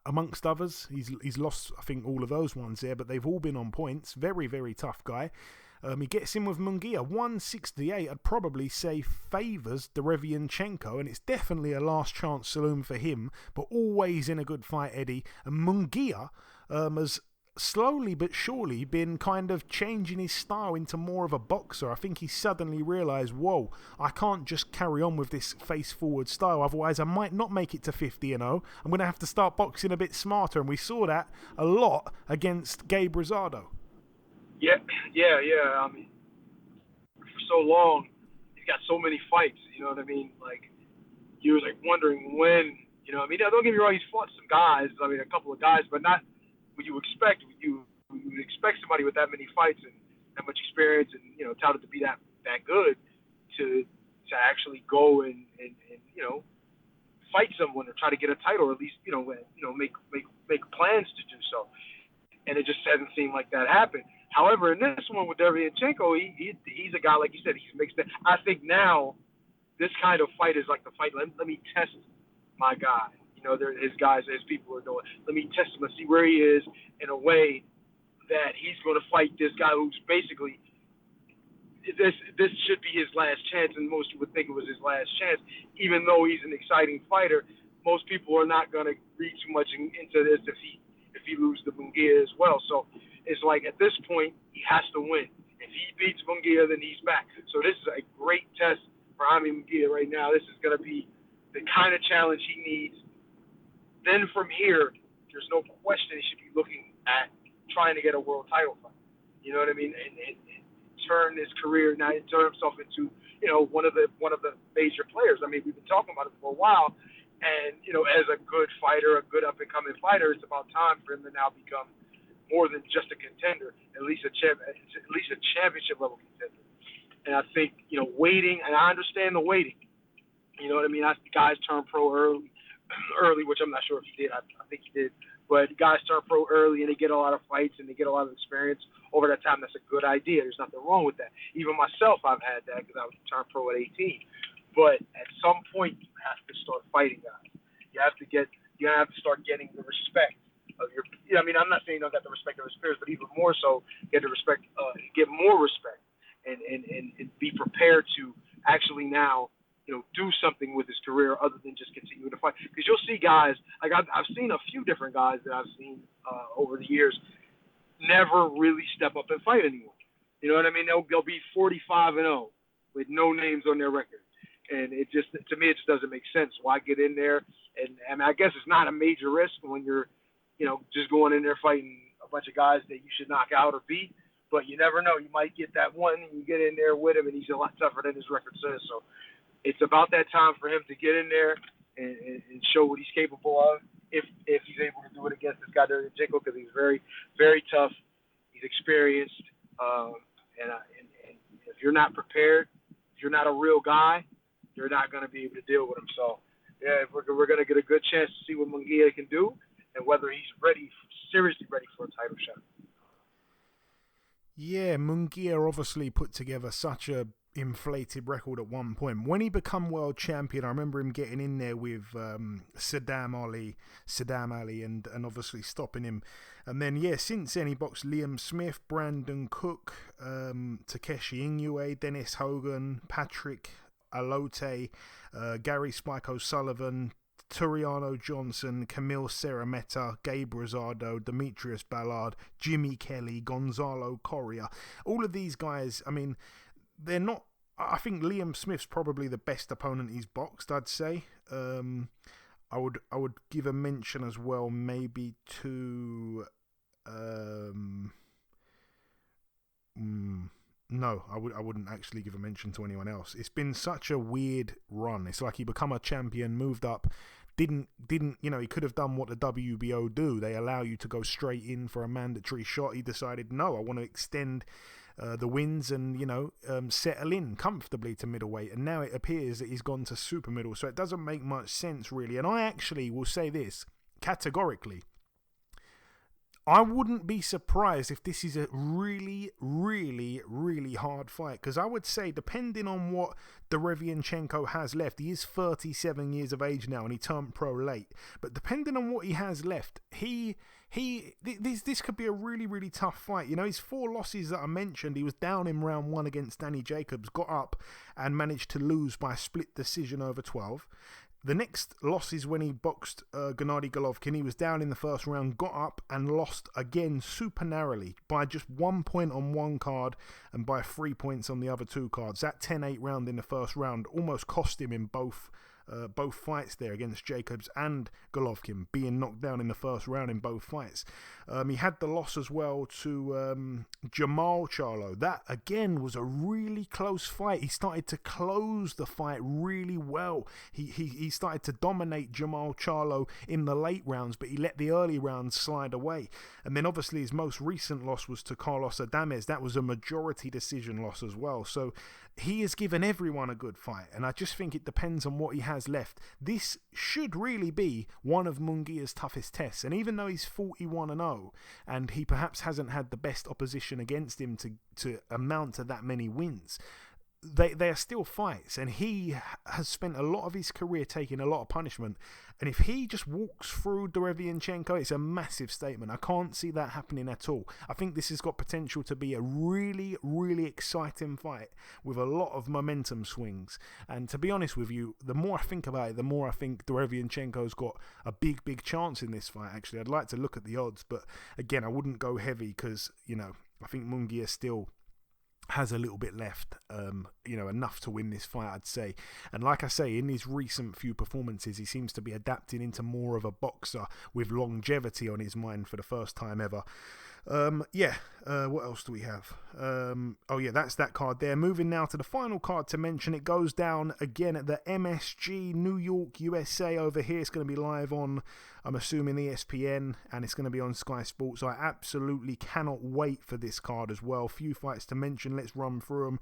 amongst others. He's lost, I think, all of those ones there, but they've all been on points. Very, very tough guy. He gets in with Munguia, 168. I'd probably say favours Derevianchenko, and it's definitely a last chance saloon for him, but always in a good fight, Eddie. And Munguia has slowly but surely been kind of changing his style into more of a boxer. I think he suddenly realised, whoa, I can't just carry on with this face-forward style, otherwise I might not make it to 50-0. I'm going to have to start boxing a bit smarter, and we saw that a lot against Gabe Rosado. Yeah. I mean, for so long, he's got so many fights, you know what I mean? Like, you were like wondering when, you know what I mean? Now, don't get me wrong, he's fought some guys, I mean, a couple of guys, but not what you expect. You would expect somebody with that many fights and that much experience and, touted to be that good to actually go and fight someone or try to get a title, or at least, make plans to do so. And it just hasn't seemed like that happened. However, in this one with Derevyanchenko, he's a guy, like you said, he's mixed in. I think now this kind of fight is like the fight, let me test my guy. His people are doing. Let me test him and see where he is in a way that he's going to fight this guy who's basically, this should be his last chance, and most would think it was his last chance. Even though he's an exciting fighter, most people are not going to read too much into this if he loses to Munguia as well. So it's like at this point he has to win. If he beats Munguia, then he's back. So this is a great test for Jaime Munguia right now. This is going to be the kind of challenge he needs. Then from here, there's no question he should be looking at trying to get a world title fight. You know what I mean? And turn his career now, turn himself into one of the major players. I mean, we've been talking about it for a while, and as a good fighter, a good up and coming fighter, it's about time for him to now become more than just a contender, at least a championship level contender. And I think waiting, and I understand the waiting. You know what I mean? Guys turn pro early, which I'm not sure if he did. I think he did. But guys turn pro early and they get a lot of fights and they get a lot of experience over that time. That's a good idea. There's nothing wrong with that. Even myself, I've had that because I was turned pro at 18. But at some point, you have to start fighting guys. You have to start getting the respect of your. I'm not saying you don't get the respect of his peers, but even more so, get more respect, and be prepared to actually now do something with his career other than just continue to fight. Because you'll see guys, like I've seen a few different guys that I've seen over the years never really step up and fight anymore. You know what I mean? They'll be 45-0 with no names on their record. And it just, to me, it just doesn't make sense. Why get in there? And I guess it's not a major risk when you're, just going in there fighting a bunch of guys that you should knock out or beat. But you never know. You might get that one and you get in there with him and he's a lot tougher than his record says. So it's about that time for him to get in there and show what he's capable of if he's able to do it against this guy Derevyanchenko, because he's very, very tough. He's experienced. And if you're not prepared, if you're not a real guy, you're not going to be able to deal with him. So, yeah, we're going to get a good chance to see what Munguia can do and whether he's seriously ready for a title shot. Yeah, Munguia obviously put together such a inflated record at one point. When he became world champion, I remember him getting in there with Saddam Ali, and obviously stopping him. And then, since then he boxed Liam Smith, Brandon Cook, Takeshi Inoue, Dennis Hogan, Patrick Alote, Gary Spike O'Sullivan, Cherneka Johnson, Camille Serrameta, Gabe Rosado, Demetrius Ballard, Jimmy Kelly, Gonzalo Correa. All of these guys, I mean, they're not. I think Liam Smith's probably the best opponent he's boxed, I'd say. I would give a mention as well, maybe to. No, I wouldn't actually give a mention to anyone else. It's been such a weird run. It's like he become a champion, moved up, didn't he could have done what the WBO do. They allow you to go straight in for a mandatory shot. He decided, no, I want to extend the wins and settle in comfortably to middleweight, and now it appears that he's gone to super middle, so it doesn't make much sense really. And I actually will say this categorically, I wouldn't be surprised if this is a really, really, really hard fight, because I would say, depending on what Derevyanchenko has left, he is 37 years of age now and he turned pro late, but depending on what he has left, this could be a really, really tough fight. His 4 losses that I mentioned, he was down in round 1 against Danny Jacobs, got up and managed to lose by a split decision over 12. The next loss is when he boxed Gennady Golovkin. He was down in the first round, got up and lost again super narrowly by just 1 point on one card and by 3 points on the other 2 cards. That 10-8 round in the first round almost cost him in both both fights there against Jacobs and Golovkin, being knocked down in the first round in both fights. He had the loss as well to Jamal Charlo. That, again, was a really close fight. He started to close the fight really well. He started to dominate Jamal Charlo in the late rounds, but he let the early rounds slide away. And then, obviously, his most recent loss was to Carlos Adames. That was a majority decision loss as well. So he has given everyone a good fight, and I just think it depends on what he has left. This should really be one of Munguia's toughest tests, and even though he's 41-0 and he perhaps hasn't had the best opposition against him to amount to that many wins, they are still fights, and he has spent a lot of his career taking a lot of punishment, and if he just walks through Derevianchenko, it's a massive statement. I can't see that happening at all. I think this has got potential to be a really, really exciting fight with a lot of momentum swings, and to be honest with you, the more I think about it, the more I think Derevianchenko's got a big, big chance in this fight. Actually, I'd like to look at the odds, but again, I wouldn't go heavy because, I think Munguia still has a little bit left, enough to win this fight, I'd say. And like I say, in his recent few performances, he seems to be adapting into more of a boxer with longevity on his mind for the first time ever. What else do we have? That's that card there. Moving now to the final card to mention. It goes down again at the MSG New York, USA over here. It's going to be live on, I'm assuming, ESPN, and it's going to be on Sky Sports. So I absolutely cannot wait for this card as well. Few fights to mention. Let's run through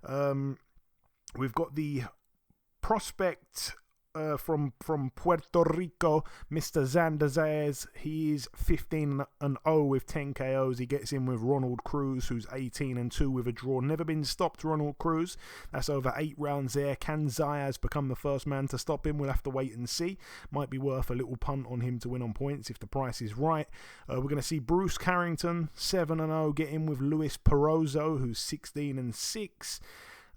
them. We've got the prospect from Puerto Rico, Mr. Xander Zayas. He is 15-0 with 10 KOs. He gets in with Ronald Cruz, who's 18-2 with a draw. Never been stopped, Ronald Cruz. That's over 8 rounds there. Can Zayas become the first man to stop him? We'll have to wait and see. Might be worth a little punt on him to win on points if the price is right. We're going to see Bruce Carrington, 7-0, get in with Luis Perozzo, who's 16-6.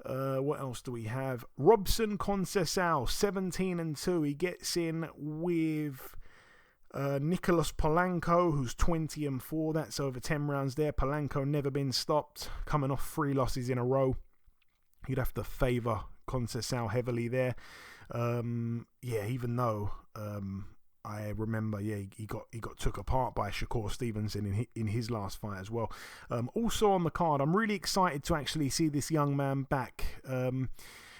What else do we have? Robson Conceição, 17-2. He gets in with Nicolas Polanco, who's 20-4. That's over 10 rounds there. Polanco never been stopped, coming off 3 losses in a row. You'd have to favour Conceição heavily there. Even though I remember, he got took apart by Shakur Stevenson in his last fight as well. Also on the card, I'm really excited to actually see this young man back.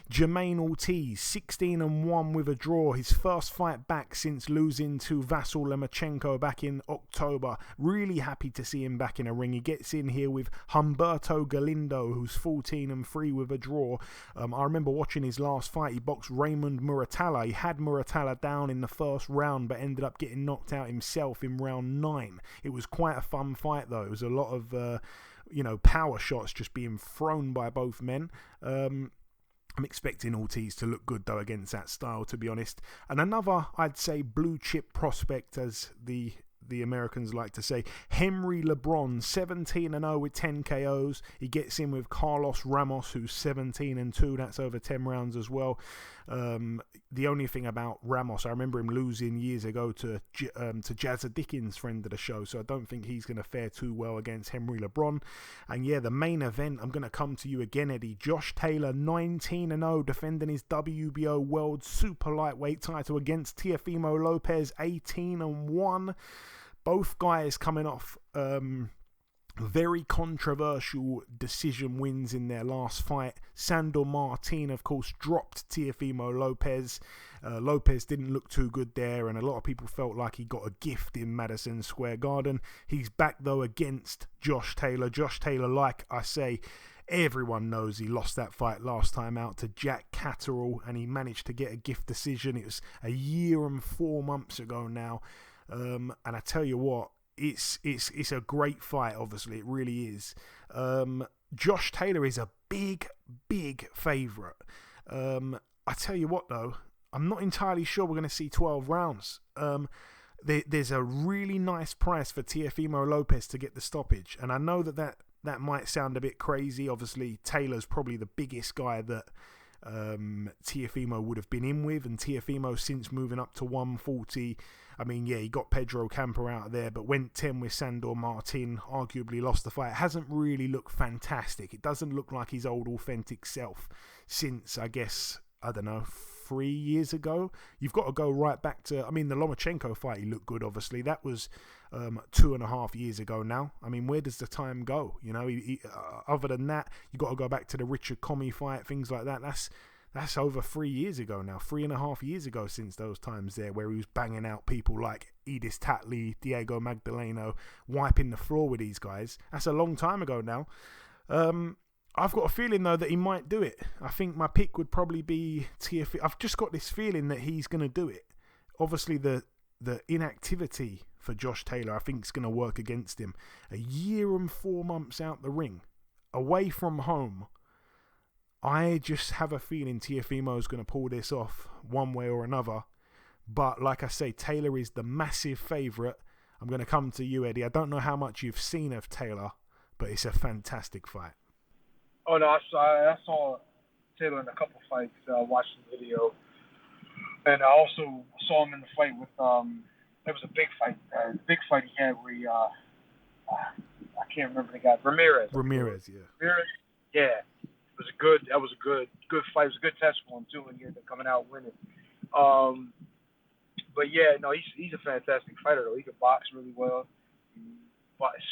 Jermaine Ortiz, 16-1 with a draw. His first fight back since losing to Vasyl Lomachenko back in October. Really happy to see him back in a ring. He gets in here with Humberto Galindo, who's 14-3 with a draw. I remember watching his last fight. He boxed Raymond Muratalla. He had Muratalla down in the first round, but ended up getting knocked out himself in round 9. It was quite a fun fight, though. It was a lot of power shots just being thrown by both men. I'm expecting Ortiz to look good, though, against that style, to be honest. And another, I'd say, blue-chip prospect, as the Americans like to say, Henry LeBron, 17-0 with 10 KOs. He gets in with Carlos Ramos, who's 17-2. That's over 10 rounds as well. The only thing about Ramos, I remember him losing years ago to Jazza Dickens, friend of the show, so I don't think he's going to fare too well against Henry LeBron. And the main event, I'm going to come to you again, Eddie. Josh Taylor, 19-0, defending his WBO World Super Lightweight title against Teofimo Lopez, 18-1. Both guys coming off very controversial decision wins in their last fight. Sandor Martin, of course, dropped Teofimo Lopez. Lopez didn't look too good there, and a lot of people felt like he got a gift in Madison Square Garden. He's back, though, against Josh Taylor. Josh Taylor, like I say, everyone knows he lost that fight last time out to Jack Catterall, and he managed to get a gift decision. It was a year and 4 months ago now. And I tell you what, it's a great fight, obviously. It really is. Josh Taylor is a big favourite. I tell you what, though, I'm not entirely sure we're going to see 12 rounds. There's a really nice price for Teofimo Lopez to get the stoppage. And I know that might sound a bit crazy. Obviously, Taylor's probably the biggest guy that Teofimo would have been in with, and Teofimo, since moving up to 140, he got Pedro Campo out there, but went 10 with Sandor Martin, arguably lost the fight. It hasn't really looked fantastic. It doesn't look like his old authentic self since, I guess, I don't know, 3 years ago. You've got to go right back to, the Lomachenko fight, he looked good, obviously. That was 2.5 years ago now. I mean, where does the time go? You know, other than that, you've got to go back to the Richard Comey fight, things like that. That's over 3 years ago now, 3.5 years ago since those times there where he was banging out people like Edis Tatley, Diego Magdaleno, wiping the floor with these guys. That's a long time ago now. I've got a feeling, though, that he might do it. I think my pick would probably be Tiafoe. I've just got this feeling that he's going to do it. Obviously, the inactivity for Josh Taylor, I think, is going to work against him. A year and 4 months out the ring, away from home. I just have a feeling Tiafoe is going to pull this off one way or another. But like I say, Taylor is the massive favourite. I'm going to come to you, Eddie. I don't know how much you've seen of Taylor, but it's a fantastic fight. Oh, no, I saw Taylor in a couple fights. Watched the video. And I also saw him in the fight with, it was a big fight. The big fight he had where he, I can't remember the guy. Ramirez, yeah. Ramirez, yeah. That was a good fight. It was a good test for him too, and he ended up coming out winning. But yeah, no, he's a fantastic fighter though. He can box really well. He's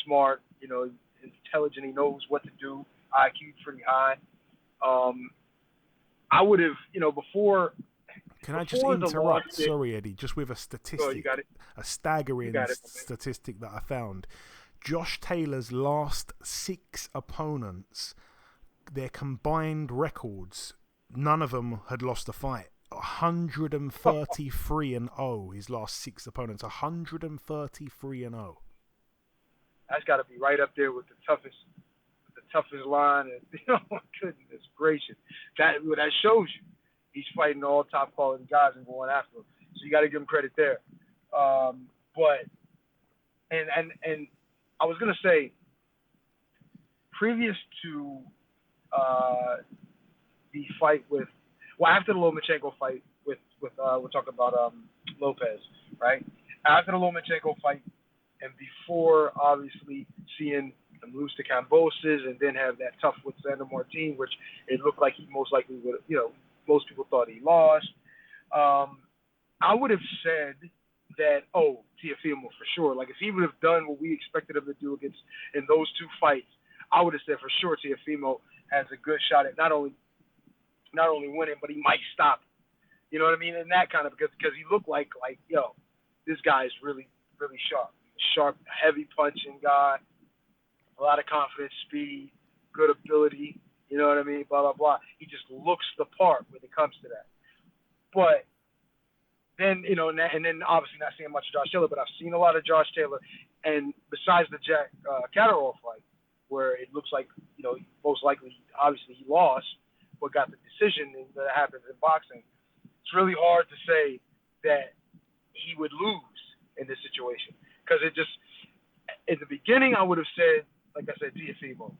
smart, he's intelligent. He knows what to do. IQ pretty high. I would have, before. Can I just interrupt? Sorry, Eddie. Just with a statistic, you got it. A staggering statistic that I found. Josh Taylor's last 6 opponents, their combined records, none of them had lost a fight. 133-0. His last 6 opponents, 133-0. That's got to be right up there with the toughest line. And goodness gracious, that shows you he's fighting all top quality guys and going after them. So you got to give him credit there. But I was gonna say, previous to the fight after the Lomachenko fight with we're talking about Lopez, right? After the Lomachenko fight, and before obviously seeing him lose to Cambosis and then have that tough with Sandor Martin, which it looked like he most likely would, most people thought he lost. I would have said that, Tiafoe for sure. Like if he would have done what we expected him to do in those 2 fights, I would have said for sure Tiafoe has a good shot at not only winning, but he might stop. You know what I mean? And that kind of because he looked like this guy is really, really sharp. Sharp, heavy punching guy, a lot of confidence, speed, good ability. You know what I mean? Blah, blah, blah. He just looks the part when it comes to that. But then, and then obviously not seeing much of Josh Taylor, but I've seen a lot of Josh Taylor. And besides the Jack Catterall fight, where it looks like, most likely, obviously he lost, but got the decision that happens in boxing, it's really hard to say that he would lose in this situation. Because it just, in the beginning, I would have said, like I said, Tiafoe.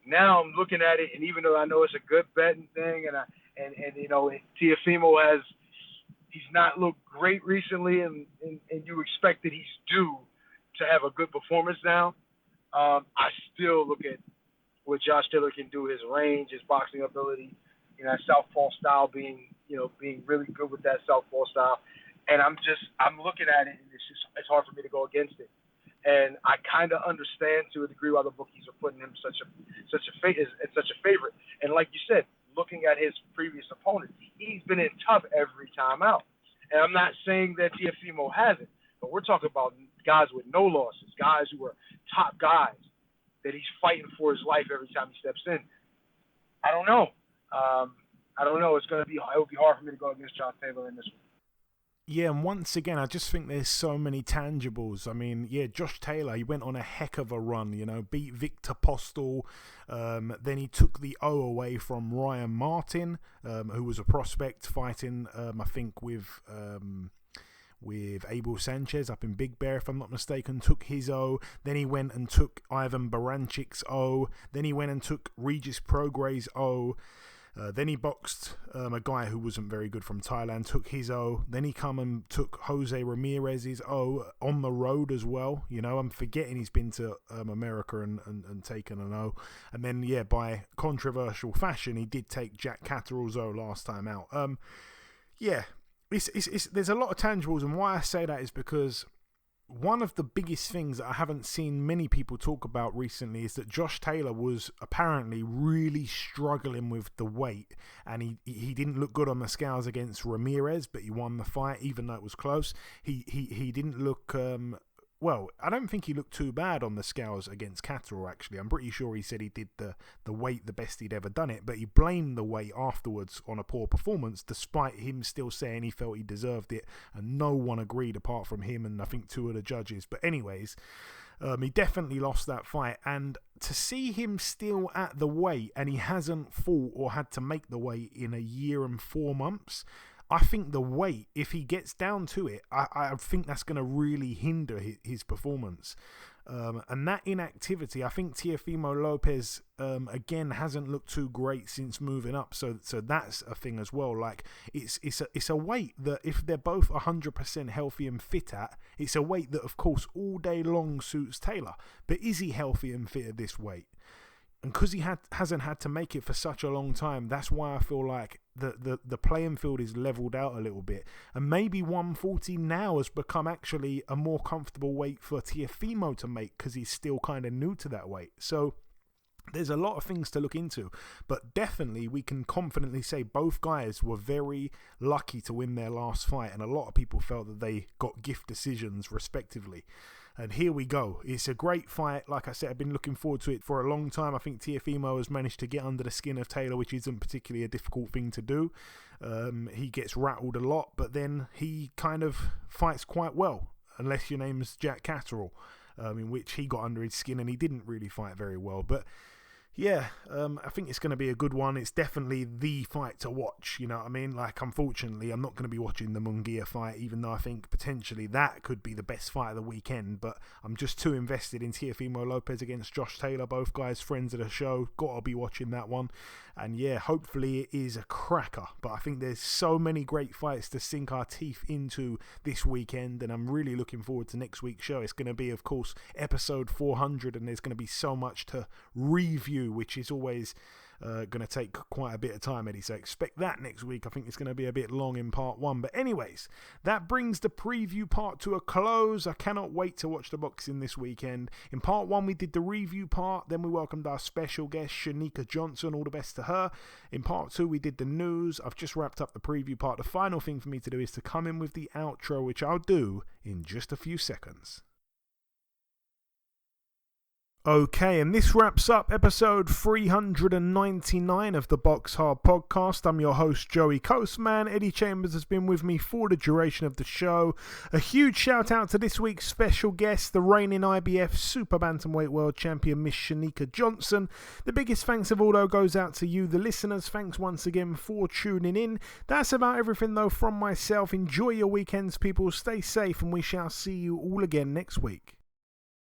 Now I'm looking at it, and even though I know it's a good betting thing, and Tiafoe he's not looked great recently, and you expect that he's due to have a good performance now. I still look at what Josh Taylor can do, his range, his boxing ability, that southpaw style being really good with that southpaw style. And I'm looking at it, and it's hard for me to go against it. And I kind of understand to a degree why the bookies are putting him such a favorite. And like you said, looking at his previous opponents, he's been in tough every time out. And I'm not saying that Tiafoe hasn't, but we're talking about guys with no losses, guys who are top guys that he's fighting for his life every time he steps in. I don't know. It would be hard for me to go against Josh Taylor in this one. Yeah, and once again, I just think there's so many tangibles. I mean, yeah, Josh Taylor, he went on a heck of a run, beat Victor Postel. Then he took the O away from Ryan Martin, who was a prospect fighting, I think, with Abel Sanchez up in Big Bear, if I'm not mistaken, took his O. Then he went and took Ivan Baranchik's O. Then he went and took Regis Prograis' O. Then he boxed a guy who wasn't very good from Thailand, took his O. Then he come and took Jose Ramirez's O on the road as well. I'm forgetting he's been to America and taken an O. And then, yeah, by controversial fashion, he did take Jack Catterall's O last time out. Yeah, there's a lot of tangibles, and why I say that is because one of the biggest things that I haven't seen many people talk about recently is that Josh Taylor was apparently really struggling with the weight, and he didn't look good on the scales against Ramirez, but he won the fight even though it was close. He didn't look well, I don't think he looked too bad on the scales against Catterall, actually. I'm pretty sure he said he did the weight the best he'd ever done it, but he blamed the weight afterwards on a poor performance, despite him still saying he felt he deserved it, and no one agreed apart from him and I think two of the judges. But anyways, he definitely lost that fight, and to see him still at the weight, and he hasn't fought or had to make the weight in a year and 4 months, I think the weight, if he gets down to it, I think that's going to really hinder his performance. And that inactivity, I think Teofimo Lopez, again, hasn't looked too great since moving up. So that's a thing as well. Like, it's a weight that if they're both 100% healthy and fit at, it's a weight that, of course, all day long suits Taylor. But is he healthy and fit at this weight? And because he hasn't had to make it for such a long time, that's why I feel like the playing field is leveled out a little bit. And maybe 140 now has become actually a more comfortable weight for Teofimo to make because he's still kind of new to that weight. So there's a lot of things to look into. But definitely we can confidently say both guys were very lucky to win their last fight. And a lot of people felt that they got gift decisions respectively. And here we go. It's a great fight. Like I said, I've been looking forward to it for a long time. I think Teofimo has managed to get under the skin of Taylor, which isn't particularly a difficult thing to do. He gets rattled a lot, but then he kind of fights quite well, unless your name's Jack Catterall, in which he got under his skin and he didn't really fight very well. But yeah, I think it's going to be a good one. It's definitely the fight to watch, you know what I mean? Like, unfortunately, I'm not going to be watching the Munguia fight, even though I think potentially that could be the best fight of the weekend, but I'm just too invested in Teofimo Lopez against Josh Taylor, both guys friends of the show. Gotta be watching that one. And yeah, hopefully it is a cracker, but I think there's so many great fights to sink our teeth into this weekend, and I'm really looking forward to next week's show. It's going to be, of course, episode 400, and there's going to be so much to review, which is always going to take quite a bit of time, Eddie, so expect that next week. I think it's going to be a bit long in part 1, but anyways, that brings the preview part to a close. I cannot wait to watch the boxing this weekend. In part 1 we did the review part, then we welcomed our special guest Cherneka Johnson, all the best to her. In part 2 we did the news. I've just wrapped up the preview part. The final thing for me to do is to come in with the outro, which I'll do in just a few seconds. Okay, and this wraps up episode 399 of the BoxHard Podcast. I'm your host, Joey Coastman. Eddie Chambers has been with me for the duration of the show. A huge shout out to this week's special guest, the reigning IBF Super-Bantamweight World Champion, Miss Cherneka Johnson. The biggest thanks of all, though, goes out to you, the listeners. Thanks once again for tuning in. That's about everything, though, from myself. Enjoy your weekends, people. Stay safe, and we shall see you all again next week.